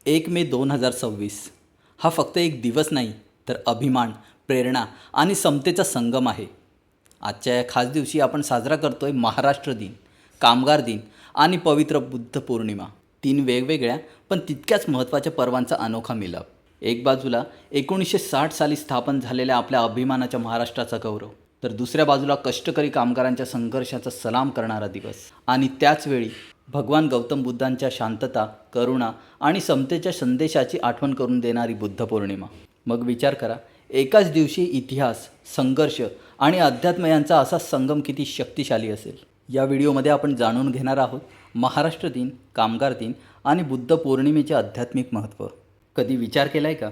1 मे 2026 हा फक्त एक दिवस नाही, तर अभिमान, प्रेरणा आणि समतेचा संगम आहे. आजच्या या खास दिवशी आपण साजरा करतोय महाराष्ट्र दिन, कामगार दिन आणि पवित्र बुद्ध पौर्णिमा. 3 वेगवेगळ्या पण तितक्याच महत्त्वाच्या पर्वांचा अनोखा मिलाप. एक बाजूला 1960 साली स्थापन झालेल्या आपल्या अभिमानाच्या महाराष्ट्राचा गौरव, तर दुसऱ्या बाजूला कष्टकरी कामगारांच्या संघर्षाचा सलाम करणारा दिवस. आणि त्याचवेळी भगवान गौतम बुद्धांच्या शांतता, करुणा आणि समतेच्या संदेशाची आठवण करून देणारी बुद्ध पौर्णिमा. मग विचार करा, एकाच दिवशी इतिहास, संघर्ष आणि अध्यात्म यांचा असा संगम किती शक्तिशाली असेल. या व्हिडिओमध्ये आपण जाणून घेणार आहोत महाराष्ट्र दिन, कामगार दिन आणि बुद्ध पौर्णिमेचे आध्यात्मिक महत्त्व. कधी विचार केला आहे का,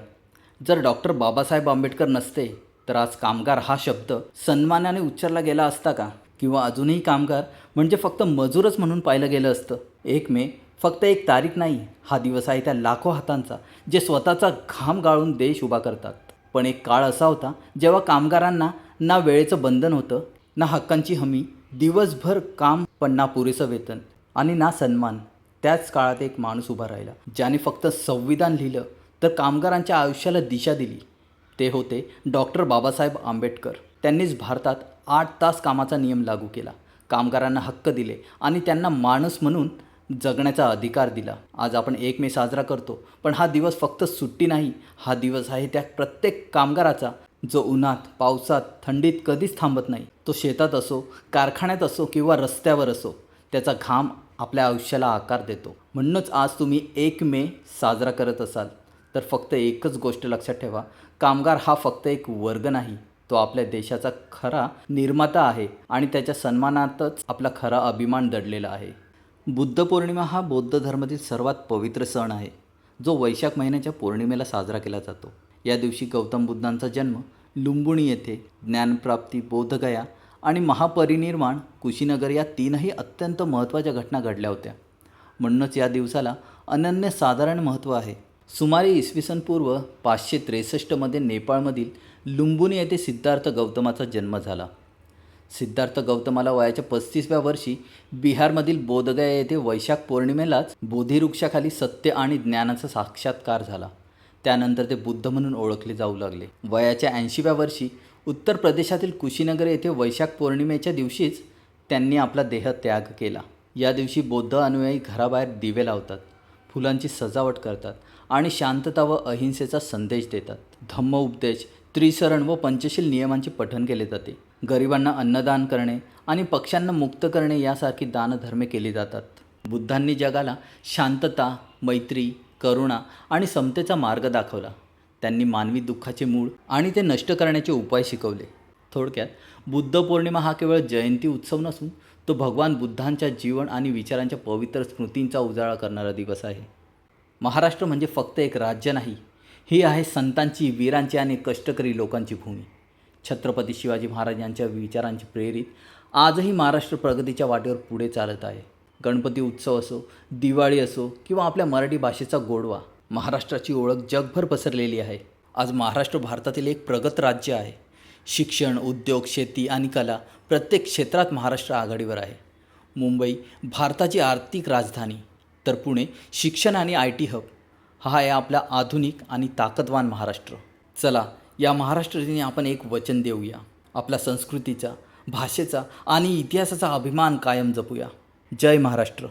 जर डॉक्टर बाबासाहेब आंबेडकर नसते तर आज कामगार हा शब्द सन्मानाने उच्चारला गेला असता का? किंवा अजूनही कामगार म्हणजे फक्त मजूरच म्हणून पाहिलं गेलं असतं? 1 मे फक्त एक तारीख नाही, हा दिवस आहे त्या लाखो हातांचा जे स्वतःचा घाम गाळून देश उभा करतात. पण एक काळ असा होता जेव्हा कामगारांना ना वेळेचं बंधन होतं, ना हक्कांची हमी, दिवसभर काम पण ना पुरेसं वेतन आणि ना सन्मान. त्याच काळात एक माणूस उभा राहिला ज्याने फक्त संविधान लिहिलं तर कामगारांच्या आयुष्याला दिशा दिली. ते होते डॉक्टर बाबासाहेब आंबेडकर. त्यांनीच भारतात 8 तास कामाचा नियम लागू केला, कामगारांना हक्क दिले आणि त्यांना माणूस म्हणून जगण्याचा अधिकार दिला. आज आपण 1 मे साजरा करतो, पण हा दिवस फक्त सुट्टी नाही, हा दिवस आहे त्या प्रत्येक कामगाराचा जो उन्हात, पावसात, थंडीत कधीच थांबत नाही. तो शेतात असो, कारखान्यात असो किंवा रस्त्यावर असो, त्याचा घाम आपल्या आयुष्याला आकार देतो. म्हणूनच आज तुम्ही 1 मे साजरा करत असाल तर फक्त एकच गोष्ट लक्षात ठेवा, कामगार हा फक्त एक वर्ग नाही, तो आपल्या देशाचा खरा निर्माता आहे आणि त्याच्या सन्मानातच आपला खरा अभिमान दडलेला आहे. बुद्ध पौर्णिमा हा बौद्ध धर्मातील सर्वात पवित्र सण आहे, जो वैशाख महिन्याच्या पौर्णिमेला साजरा केला जातो. या दिवशी गौतम बुद्धांचा जन्म लुंबिनी येथे, ज्ञानप्राप्ती बोधगया आणि महापरिनिर्वाण कुशीनगर या 3ही अत्यंत महत्त्वाच्या घटना घडल्या होत्या. म्हणूनच या दिवसाला अनन्यसाधारण महत्त्व आहे. सुमारे इसवी सन पूर्व 563 नेपाळमधील लुंबिनी येथे सिद्धार्थ गौतमाचा जन्म झाला. सिद्धार्थ गौतमाला वयाच्या 35व्या वर्षी बिहारमधील बोधगया येथे वैशाख पौर्णिमेलाच बोधिवृक्षाखाली सत्य आणि ज्ञानाचा साक्षात्कार झाला. त्यानंतर ते बुद्ध म्हणून ओळखले जाऊ लागले. वयाच्या 80व्या वर्षी उत्तर प्रदेशातील कुशीनगर येथे वैशाख पौर्णिमेच्या दिवशीच त्यांनी आपला देह त्याग केला. या दिवशी बौद्ध अनुयायी घराबाहेर दिवे लावतात, फुलांची सजावट करतात आणि शांतता व अहिंसेचा संदेश देतात. धम्म उपदेश, त्रिसरण व पंचशील नियमांचे पठण केले जाते. गरिबांना अन्नदान करणे आणि पक्ष्यांना मुक्त करणे यासारखी दानधर्मे केली जातात. बुद्धांनी जगाला शांतता, मैत्री, करुणा आणि समतेचा मार्ग दाखवला. त्यांनी मानवी दुःखाचे मूळ आणि ते नष्ट करण्याचे उपाय शिकवले. थोडक्यात बुद्ध पौर्णिमा हा केवळ जयंती उत्सव नसून तो भगवान बुद्धांच्या जीवन आणि विचारांच्या पवित्र स्मृतींचा उजाळा करणारा दिवस आहे. महाराष्ट्र म्हणजे फक्त एक राज्य नाही, ही आहे संतांची, वीरांची आणि कष्टकरी लोकांची भूमी. छत्रपती शिवाजी महाराज यांच्या विचारांची प्रेरित आजही महाराष्ट्र प्रगतीच्या वाटेवर पुढे चालत आहे. गणपती उत्सव असो, दिवाळी असो किंवा आपल्या मराठी भाषेचा गोडवा, महाराष्ट्राची ओळख जगभर पसरलेली आहे. आज महाराष्ट्र भारतातील एक प्रगत राज्य आहे. शिक्षण, उद्योग, शेती आणि कला प्रत्येक क्षेत्रात महाराष्ट्र आघाडीवर आहे. मुंबई भारताची आर्थिक राजधानी, तर पुणे शिक्षण आणि IT हब. हा आहे आपला आधुनिक आणि ताकदवान महाराष्ट्र. चला, या महाराष्ट्र दिनी आपण एक वचन देऊया, आपल्या संस्कृतीचा, भाषेचा आणि इतिहासाचा अभिमान कायम जपूया. जय महाराष्ट्र.